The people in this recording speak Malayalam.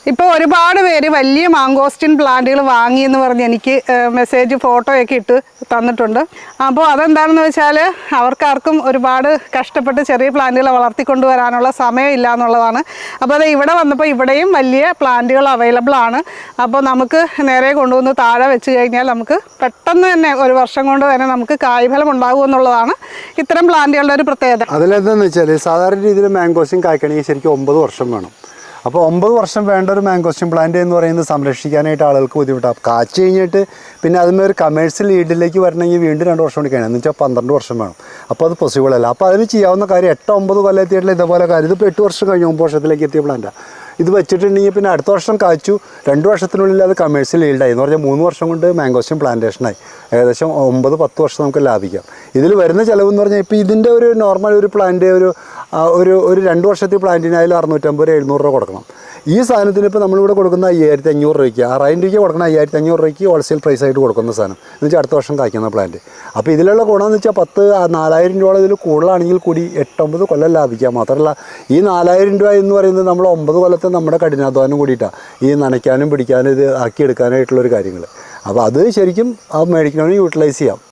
ഇപ്പോൾ ഒരുപാട് പേര് വലിയ മാങ്കോസ്റ്റിൻ പ്ലാന്റുകൾ വാങ്ങിയെന്ന് പറഞ്ഞ് എനിക്ക് മെസ്സേജ് ഫോട്ടോയൊക്കെ ഇട്ട് തന്നിട്ടുണ്ട്. അപ്പോൾ അതെന്താണെന്ന് വെച്ചാൽ അവർക്കാർക്കും ഒരുപാട് കഷ്ടപ്പെട്ട് ചെറിയ പ്ലാന്റുകൾ വളർത്തിക്കൊണ്ടുവരാനുള്ള സമയമില്ല എന്നുള്ളതാണ്. അപ്പോൾ അത് ഇവിടെ വന്നപ്പോൾ ഇവിടെയും വലിയ പ്ലാന്റുകൾ അവൈലബിൾ ആണ്. അപ്പോൾ നമുക്ക് നേരെ കൊണ്ടുവന്ന് താഴെ വെച്ച് കഴിഞ്ഞാൽ നമുക്ക് പെട്ടെന്ന് തന്നെ ഒരു വർഷം കൊണ്ട് തന്നെ നമുക്ക് കായ്ഫലം ഉണ്ടാകും എന്നുള്ളതാണ് ഇത്തരം പ്ലാന്റുകളുടെ ഒരു പ്രത്യേകത. അതിലെന്താണെന്ന് വെച്ചാൽ സാധാരണ രീതിയിൽ മാങ്കോസ്റ്റിൻ കായ്ക്കണമെങ്കിൽ ശരിക്കും 9 വർഷം വേണം. അപ്പോൾ 9 വർഷം വേണ്ട ഒരു മാങ്കോസ്റ്റിൻ പ്ലാന്റ് എന്ന് പറയുന്നത് സംരക്ഷിക്കാനായിട്ട് ആളുകൾക്ക് ബുദ്ധിമുട്ടാണ്. കാച്ച് കഴിഞ്ഞിട്ട് പിന്നെ അതിന് ഒരു കമേഴ്ഷ്യൽ ഈഡിലേക്ക് വരണമെങ്കിൽ വീണ്ടും 2 വർഷം കൂടി കഴിയണം. എന്ന് വെച്ചാൽ 12 വർഷം വേണം. അപ്പോൾ അത് പോസിബിൾ അല്ല. അപ്പോൾ അതിന് ചെയ്യാവുന്ന കാര്യം 8-9 കൊല്ലം എത്തിയിട്ടുള്ള ഇതേപോലെ കാര്യം. ഇതിപ്പോൾ 8 വർഷം കഴിഞ്ഞ് 9 വർഷത്തിലേക്ക് എത്തിയ പ്ലാന്റാണ്. ഇത് വെച്ചിട്ടുണ്ടെങ്കിൽ പിന്നെ അടുത്ത വർഷം കാച്ചു 2 വർഷത്തിനുള്ളിൽ അത് കമേഴ്ഷ്യൽ ഈൽഡായി എന്ന് പറഞ്ഞാൽ 3 വർഷം കൊണ്ട് മാങ്കോസ്റ്റിൻ പ്ലാന്റേഷനായി ഏകദേശം 9-10 വർഷം നമുക്ക് ലാഭിക്കാം. ഇതിൽ വരുന്ന ചിലവെന്ന് പറഞ്ഞാൽ ഇപ്പോൾ ഇതിൻ്റെ ഒരു നോർമൽ ഒരു പ്ലാന്റ് ഒരു 2 വർഷത്തെ പ്ലാന്റിനായാലും 650-700 രൂപ കൊടുക്കണം. ഈ സാധനത്തിന് ഇപ്പോൾ നമ്മളിവിടെ കൊടുക്കുന്ന 5500 രൂപയ്ക്ക് 6000 രൂപയ്ക്ക് കൊടുക്കണം. 5500 രൂപയ്ക്ക് ഹോൾസെയിൽ പ്രൈസ് ആയിട്ട് കൊടുക്കുന്ന സാധനം എന്ന് വെച്ചാൽ അടുത്ത വർഷം കായ്ക്കുന്ന പ്ലാന്റ്. അപ്പോൾ ഇതിലുള്ള ഗുണമെന്ന് വെച്ചാൽ 4000 രൂപ ഇതിൽ കൂടുതലാണെങ്കിൽ കൂടി 8-9 കൊല്ലം ലാഭിക്കാം. മാത്രമല്ല ഈ 4000 രൂപ എന്ന് പറയുന്നത് നമ്മൾ 9 കൊല്ലത്തെ നമ്മുടെ കഠിനാധ്വാനം കൂടിയിട്ടാണ് ഈ നനയ്ക്കാനും പിടിക്കാനും ഇത് ആക്കിയെടുക്കാനായിട്ടുള്ളൊരു കാര്യങ്ങൾ. അപ്പോൾ അത് ശരിക്കും ആ മേടിക്കണമെങ്കിൽ യൂട്ടിലൈസ് ചെയ്യാം.